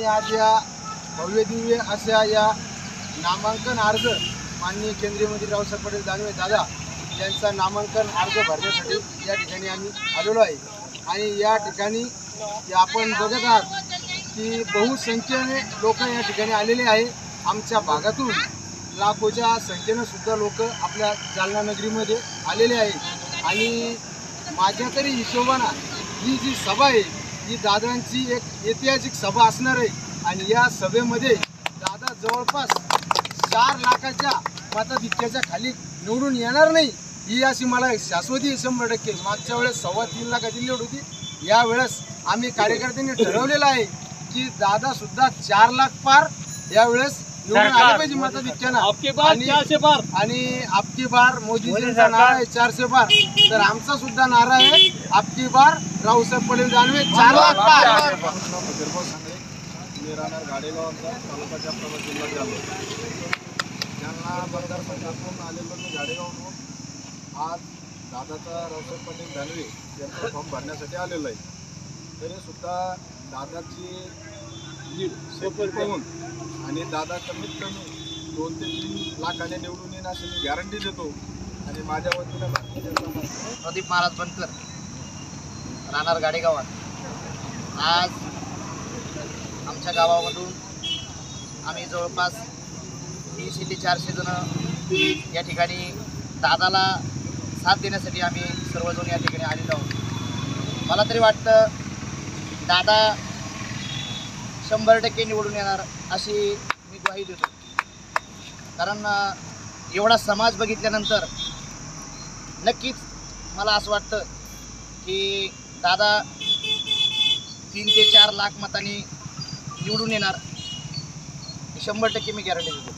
मी आज या भव्य दिव्य अशा या नामांकन अर्ज माननीय केंद्रीय मंत्री रावसाहेब पटेल दानवे दादा यांचा नामांकन अर्ज भरण्यासाठी या ठिकाणी आम्ही आलेलो आहे। आणि या ठिकाणी आपण बघत आहात की बहुसंख्येने लोक या ठिकाणी आलेले आहे। आमच्या भागातून लाखोच्या संख्येनं सुद्धा लोक आपल्या जालना नगरीमध्ये आलेले आहे। आणि माझ्या तरी हिशोबानं ही जी सभा आहे ही दादांची एक ऐतिहासिक सभा असणार आहे। आणि या सभेमध्ये दादा जवळपास 4 लाखाच्या मताधिक्याच्या खाली निवडून येणार नाही ही अशी मला शाश्वती 100%। मागच्या वेळेस 3.25 लाखाची लीड होती, यावेळेस आम्ही कार्यकर्त्यांनी ठरवलेलं आहे की दादा सुद्धा 4 लाख पार यावेळेस निवडून आले पाहिजे मताधिक्यानं। आणि आपकी बार मोदीजींचा नारा आहे 400 पार, तर आमचा सुद्धा नारा आहे आपकी बार रावसाहेब पटेल दानवे 4 लाख पार। मी राहणार गाडेगावचा, तालुका जाफराबाद, जिल्हा जालना। जालना मतदारसंघातून आलेलो मी गाडेगावहून आज दादाचा रावसाहेब पटेल दानवे यांचा फॉर्म भरण्यासाठी आलेलो आहे। तरीसुद्धा दादाची लीड सोपं पाहून आणि दादा कमीत कमी 2 ते 3 लाखाने निवडून येईल अशी मी गॅरंटी देतो। आणि माझ्या वतीनं प्रदीप महाराज बनकर राहणार गाडेगावात आज आमच्या गावामधून आम्ही जवळपास 300 ते 400 जण या ठिकाणी दादाला साथ देण्यासाठी आम्ही सर्वजण या ठिकाणी आलेलो आहोत। मला तरी वाटतं दादा 100% निवडून येणार अशी मी ग्वाही देतो। कारण एवढा समाज बघितल्यानंतर नक्कीच मला असं वाटतं की दादा 3 ते 4 लाख मतांनी निवडून येणार, 100% मी गॅरंटी देतो।